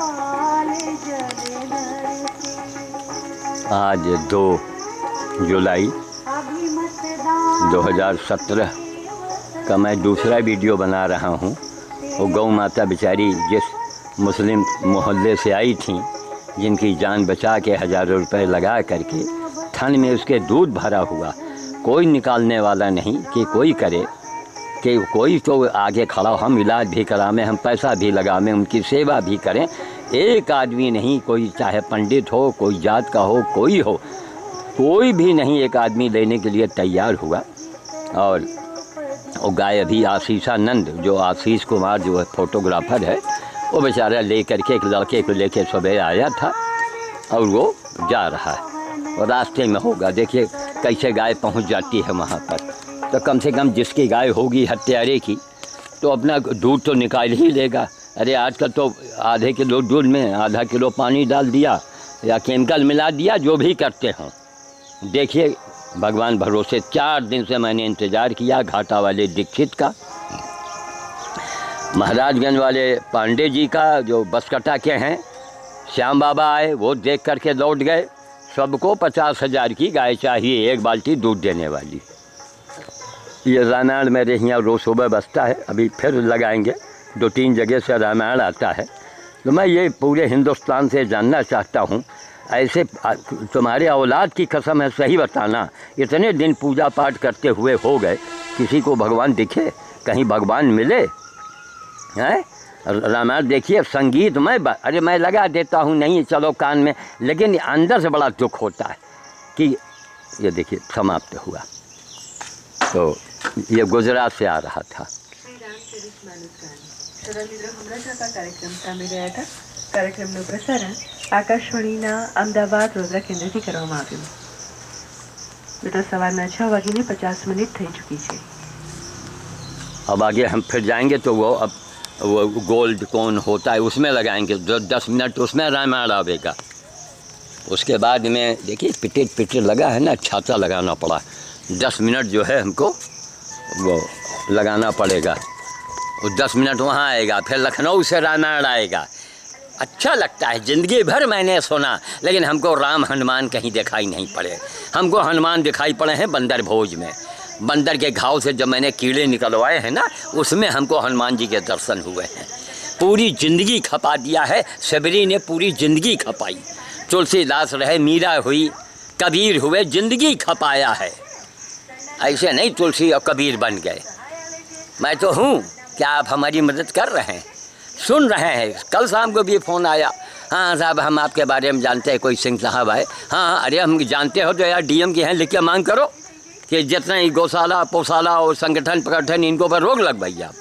आज 2 जुलाई 2017 का मैं दूसरा वीडियो बना रहा हूँ। वो गौ माता बेचारी जिस मुस्लिम मोहल्ले से आई थी, जिनकी जान बचा के हज़ारों रुपए लगा करके थन में उसके दूध भरा हुआ, कोई निकालने वाला नहीं कि कोई करे, कि कोई तो आगे खड़ा हो, हम इलाज भी करावें, हम पैसा भी लगावें, उनकी सेवा भी करें। एक आदमी नहीं, कोई चाहे पंडित हो, कोई जात का हो, कोई हो, कोई भी नहीं एक आदमी लेने के लिए तैयार हुआ। और वो गाय अभी आशीषानंद, जो आशीष कुमार जो है फोटोग्राफर है, वो बेचारा ले करके एक लड़के को लेके सुबह आया था और वो जा रहा है और रास्ते में होगा। देखिए कैसे गाय पहुंच जाती है वहाँ पर। तो कम से कम जिसकी गाय होगी हत्यारे की, तो अपना दूध तो निकाल ही लेगा। अरे आजकल तो आधे किलो दूध में आधा किलो पानी डाल दिया या केमिकल मिला दिया, जो भी करते हों। देखिए भगवान भरोसे 4 दिन से मैंने इंतज़ार किया घाटा वाले दीक्षित का, महाराजगंज वाले पांडे जी का, जो बसकटा के हैं, श्याम बाबा आए, वो देख करके लौट गए। सबको 50,000 की गाय चाहिए, 1 बाल्टी दूध देने वाली। ये रामायण मेरे यहाँ रोज़ सुबह बजता है, अभी फिर लगाएंगे, 2-3 जगह से रामायण आता है। तो मैं ये पूरे हिंदुस्तान से जानना चाहता हूँ, ऐसे तुम्हारे औलाद की कसम है, सही बताना, इतने दिन पूजा पाठ करते हुए हो गए, किसी को भगवान दिखे, कहीं भगवान मिले हैं? रामायण देखिए संगीत में, अरे मैं लगा देता हूँ, नहीं चलो कान में, लेकिन अंदर से बड़ा दुख होता है कि ये देखिए समाप्त हुआ। तो ये गुजरात से आ रहा था। કાર્યક્રમનું પ્રસારણ આકાશવાણીના અમદાવાદ વડોદરા કેન્દ્રથી કરવામાં આવ્યું. મિત્રો સવારના 6:50 થઈ ચૂકી છે. अब आगे हम फिर जाएंगे तो वो गोल्ड कौन होता है उसमें लगाएंगे, 10 मिनट उसमें रामायण आवेगा। उसके बाद में देखिए पिटेट लगा है ना, छाता लगाना पड़ा, 10 मिनट जो है हमको वो लगाना पड़ेगा। वो 10 मिनट वहाँ आएगा, फिर लखनऊ से रामायण आएगा। अच्छा लगता है, ज़िंदगी भर मैंने सुना, लेकिन हमको राम हनुमान कहीं दिखाई नहीं पड़े। हमको हनुमान दिखाई पड़े हैं बंदर भोज में। बंदर के घाव से जब मैंने कीड़े निकलवाए हैं ना, उसमें हमको हनुमान जी के दर्शन हुए हैं। पूरी ज़िंदगी खपा दिया है, सबरी ने पूरी ज़िंदगी खपाई। तुलसीदास रहे, मीरा हुई, कबीर हुए, ज़िंदगी खपाया है। ऐसे नहीं तुलसी और कबीर बन गए। मैं तो हूँ, क्या आप हमारी मदद कर रहे हैं, सुन रहे हैं? कल शाम को भी फ़ोन आया, हाँ साहब हम आपके बारे में जानते हैं, कोई सिंह साहब आए। हाँ अरे हम जानते हो तो यार डीएम की हैं, लिख के मांग करो कि जितने ही गौशाला पोशाला और संगठन इनको पर रोक लगवाइए आप,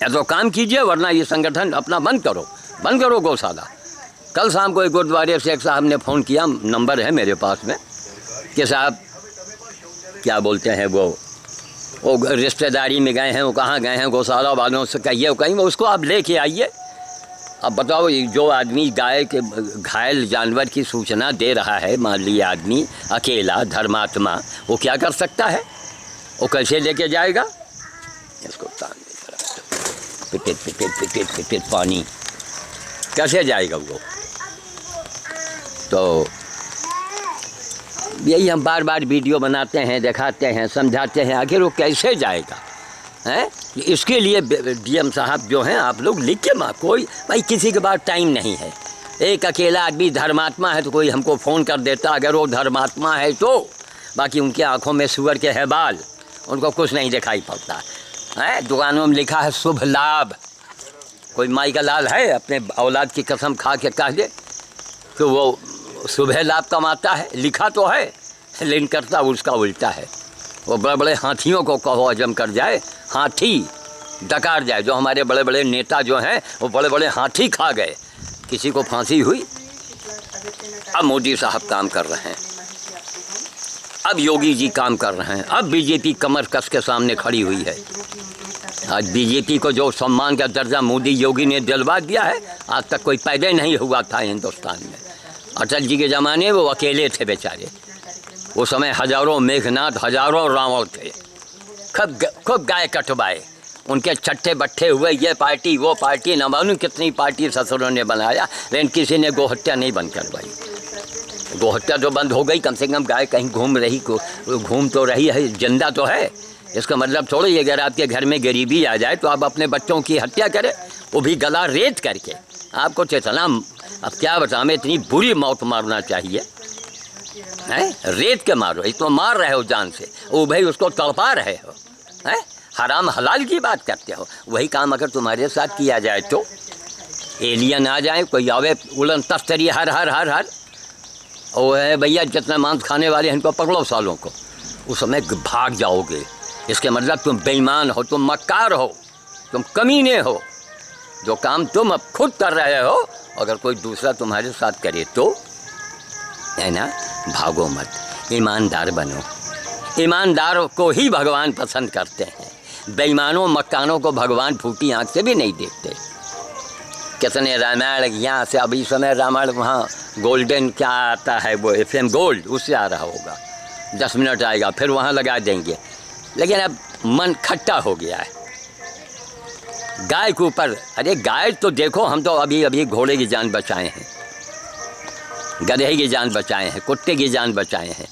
या तो काम कीजिए, वरना ये संगठन अपना बंद करो गौशाला। कल शाम को एक गुरुद्वारे से एक साहब ने फ़ोन किया, नंबर है मेरे पास में, कि साहब क्या बोलते हैं वो रिश्तेदारी में गए हैं, वो कहाँ गए हैं, गौशाला वालों से कहिए कहीं उसको आप लेके आइए। अब बताओ, जो आदमी गाय के घायल जानवर की सूचना दे रहा है, मान लिया आदमी अकेला धर्मात्मा, वो क्या कर सकता है? वो कैसे लेके जाएगा? इसको तान दे, पिटेट पानी कैसे जाएगा वो? तो यही हम बार बार वीडियो बनाते हैं, दिखाते हैं, समझाते हैं, आखिर वो कैसे जाएगा हैं? इसके लिए डीएम साहब जो हैं, आप लोग लिख के कोई भाई किसी के पास टाइम नहीं है। एक अकेला आदमी धर्मात्मा है तो कोई हमको फ़ोन कर देता, अगर वो धर्मात्मा है तो। बाकी उनकी आँखों में सुअर के है बाल, उनको कुछ नहीं दिखाई पड़ता है। दुकानों में लिखा है शुभ लाभ, कोई माई का लाल है अपने औलाद की कसम खा के कह दे तो वो सुबह लाभ कमाता है, लिखा तो है, लेकिन करता उसका उल्टा है। वो बड़े बड़े हाथियों को कहो हजम कर जाए, हाथी डकार जाए। जो हमारे बड़े बड़े नेता जो हैं, वो बड़े बड़े हाथी खा गए, किसी को फांसी हुई। अब मोदी साहब काम कर रहे हैं, अब योगी जी काम कर रहे हैं, अब बीजेपी कमर कस के सामने खड़ी हुई है। आज बीजेपी को जो सम्मान का दर्जा मोदी योगी ने दिलवा दिया है, आज तक कोई पैदा नहीं हुआ था हिंदुस्तान में। अटल जी के ज़माने वो अकेले थे बेचारे, उस समय हजारों मेघनाथ, हजारों रावण थे, खूब गाय कटवाए। उनके छट्टे बट्ठे हुए, ये पार्टी वो पार्टी, न मालूम कितनी पार्टी ससुरों ने बनाया, लेकिन किसी ने गोहत्या नहीं बंद करवाई। गोहत्या तो बंद हो गई, कम से कम गाय कहीं घूम तो रही है, जिंदा तो है। इसका मतलब थोड़ा ही अगर आपके घर में गरीबी आ जाए तो आप अपने बच्चों की हत्या करें, वो भी गला रेत करके। आपको तो इतना, अब क्या बताऊँ, इतनी बुरी मौत मारना चाहिए है, रेत के मारो, इसको मार रहे हो जान से, वो भाई उसको तड़पा रहे हो, हैं, हराम हलाल की बात करते हो। वही काम अगर तुम्हारे साथ किया जाए तो एलियन आ जाए, कोई आवे उलन तस्तरी हर हर हर हर, और है भैया जितना मांस खाने वाले हैं इनको पकड़ो सालों को, उस समय भाग जाओगे। इसके मतलब तुम बेईमान हो, तुम मक्कार हो, तुम कमीने हो। जो काम तुम अब खुद कर रहे हो, अगर कोई दूसरा तुम्हारे साथ करे तो, है ना, भागो मत, ईमानदार बनो। ईमानदारों को ही भगवान पसंद करते हैं, बेईमानों मक्कानों को भगवान फूटी आँख से भी नहीं देखते। कितने रामायण यहाँ से, अभी समय रामायण वहाँ गोल्डन क्या आता है वो FM गोल्ड, उससे आ रहा होगा, 10 मिनट आएगा, फिर वहाँ लगा देंगे। लेकिन अब मन खट्टा हो गया है गाय के ऊपर। अरे गाय तो देखो, हम तो अभी घोड़े की जान बचाए हैं, गधे की जान बचाए हैं, कुत्ते की जान बचाए हैं,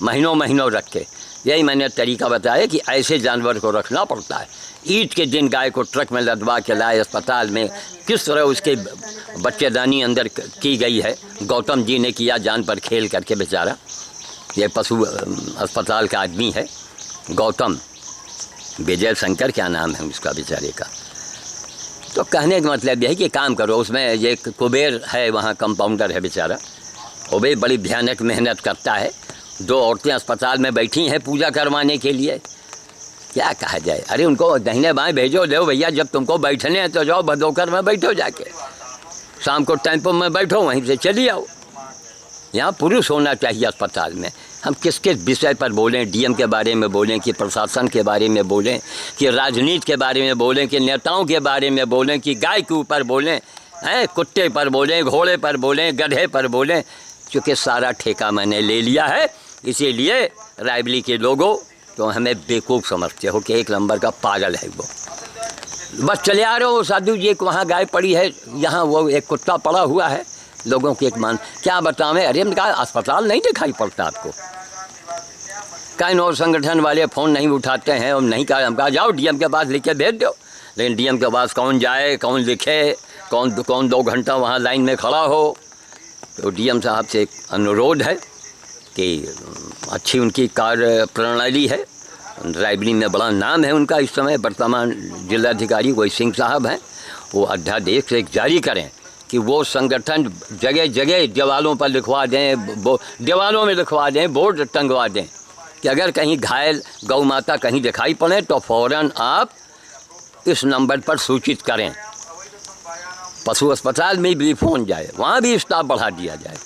महीनों रख के। यही मैंने तरीका बताया कि ऐसे जानवर को रखना पड़ता है। ईद के दिन गाय को ट्रक में लदवा के लाए अस्पताल में, किस तरह उसके बच्चेदानी अंदर की गई है, गौतम जी ने किया जान पर खेल करके बेचारा। ये पशु अस्पताल का आदमी है गौतम, विजय शंकर क्या नाम है उसका बेचारे का। तो कहने का मतलब यह है कि काम करो। उसमें ये कुबेर है, वहाँ कंपाउंडर है बेचारा, वो भी बड़ी भयानक मेहनत करता है। 2 औरतें अस्पताल में बैठी हैं पूजा करवाने के लिए, क्या कहा जाए। अरे उनको दाहिने बाएं भेजो, दो भैया, जब तुमको बैठने हैं तो जाओ भदोकर में बैठो, जाके शाम को टेम्पो में बैठो, वहीं से चली आओ। यहाँ पुरुष होना चाहिए अस्पताल में। हम किस किस विषय पर बोलें, DM के बारे में बोलें, कि प्रशासन के बारे में बोलें, कि राजनीति के बारे में बोलें, कि नेताओं के बारे में बोलें, कि गाय के ऊपर बोलें, हैं, कुत्ते पर बोलें, घोड़े पर बोलें, गधे पर बोलें, क्योंकि सारा ठेका मैंने ले लिया है। इसीलिए रायबली के लोगों तो हमें बेवकूफ़ समझते हो कि 1 नंबर का पागल है वो। बस चले आ रहे हो, साधु जी वहाँ गाय पड़ी है, यहाँ वो एक कुत्ता पड़ा हुआ है, लोगों की एक मान क्या बतावें। अरे हमने कहा अस्पताल नहीं दिखाई पड़ता आपको, कहीं और संगठन वाले फ़ोन नहीं उठाते हैं। हम नहीं कहा, हम कहा जाओ DM के पास लिख के भेज दो, लेकिन DM के पास कौन जाए, कौन लिखे, कौन 2 घंटा वहाँ लाइन में खड़ा हो। तो DM साहब से एक अनुरोध है कि अच्छी उनकी कार्य प्रणाली है, रायबली में बड़ा नाम है उनका। इस समय वर्तमान जिलाधिकारी वही सिंह साहब हैं, वो अध्यादेश से जारी करें कि वो संगठन जगह जगह दीवालों पर लिखवा दें, दीवालों में लिखवा दें, बोर्ड टंगवा दें कि अगर कहीं घायल गौ माता कहीं दिखाई पड़े तो फ़ौरन आप इस नंबर पर सूचित करें। पशु अस्पताल में भी फ़ोन जाए, वहाँ भी स्टाफ बढ़ा दिया जाए।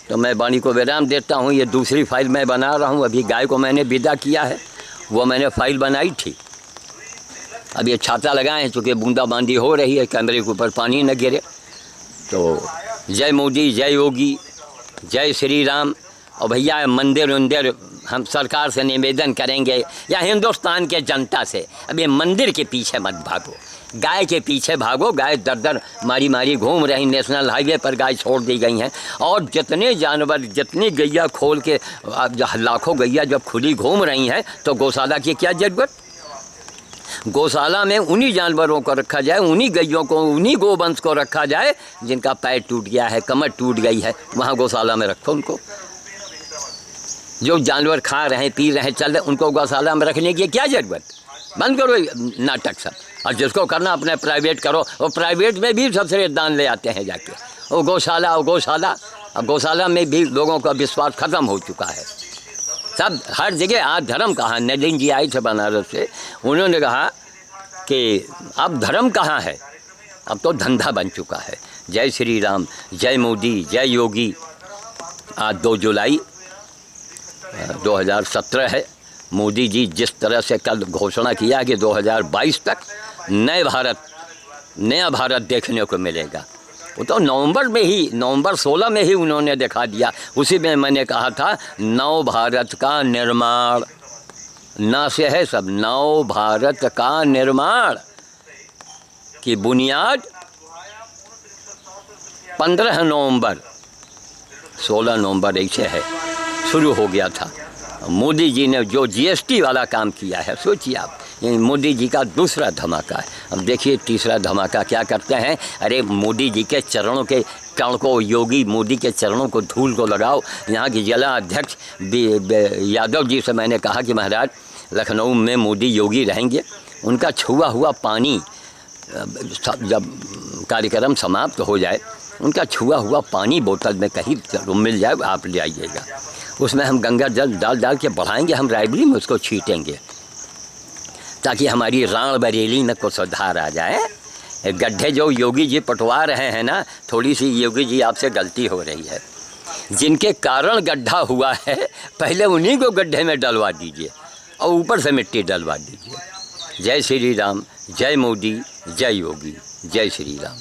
तो मैं वाणी को विराम देता हूँ। ये दूसरी फाइल मैं बना रहा हूँ। अभी गाय को मैंने विदा किया है, वो मैंने फाइल बनाई थी। अब ये छाता लगाए हैं चूँकि बूंदाबांदी हो रही है, कैमरे के ऊपर पानी न गिरे। तो जय मोदी, जय योगी, जय श्री राम। और भैया मंदिर उंदिर हम सरकार से निवेदन करेंगे या हिंदुस्तान के जनता से, अब ये मंदिर के पीछे मत भागो, गाय के पीछे भागो। गाय दर दर मारी मारी घूम रही, नेशनल हाईवे पर गाय छोड़ दी गई हैं। और जितने जानवर, जितनी गैया खोल के, लाखों गैया जब खुली घूम रही हैं तो गौशाला की क्या ज़रूरत। गौशाला में उन्हीं जानवरों को रखा जाए, उन्हीं गैयों को, उन्हीं गोवंश को रखा जाए जिनका पैर टूट गया है, कमर टूट गई है, वहाँ गौशाला में रखो उनको। जो जानवर खा रहे हैं, पी रहे हैं, चल रहे, उनको गौशाला में रखने की क्या ज़रूरत। बंद करो नाटक सब, और जिसको करना अपने प्राइवेट करो। और प्राइवेट में भी सबसे दान ले आते हैं जाके, वो गौशाला। अब गौशाला में भी लोगों का विश्वास ख़त्म हो चुका है। सब हर जगह आज धर्म कहाँ। नदीन जी आई थे बनारस से, उन्होंने कहा कि अब धर्म कहाँ है, अब तो धंधा बन चुका है। जय श्री राम, जय मोदी, जय योगी। आज 2 जुलाई 2017 है। मोदी जी जिस तरह से कल घोषणा किया कि 2022 तक नया भारत देखने को मिलेगा, वो तो नवंबर 16 में ही उन्होंने दिखा दिया। उसी में मैंने कहा था नव भारत का निर्माण, ना से है सब। नव भारत का निर्माण की बुनियाद 15 नवंबर 16 नवंबर ऐसे है शुरू हो गया था। मोदी जी ने जो जीएसटी वाला काम किया है, सोचिए आप, ये मोदी जी का दूसरा धमाका है। अब देखिए तीसरा धमाका क्या करते हैं। अरे मोदी जी के चरणों के कण को, योगी मोदी के चरणों को, धूल को लगाओ। यहाँ की जिला अध्यक्ष यादव जी से मैंने कहा कि महाराज लखनऊ में मोदी योगी रहेंगे, उनका छुआ हुआ पानी जब कार्यक्रम समाप्त हो जाए, उनका छुआ हुआ पानी बोतल में कहीं मिल जाए, आप ले आइएगा। उसमें हम गंगा जल डाल डाल के बढ़ाएंगे, हम रायबरी में उसको छीटेंगे ताकि हमारी राण बरेली में कुछ सुधार आ जाए। गड्ढे जो योगी जी पटवा रहे हैं ना, थोड़ी सी योगी जी आपसे गलती हो रही है। जिनके कारण गड्ढा हुआ है पहले उन्हीं को गड्ढे में डलवा दीजिए और ऊपर से मिट्टी डलवा दीजिए। जय श्री राम, जय मोदी, जय योगी, जय श्री राम।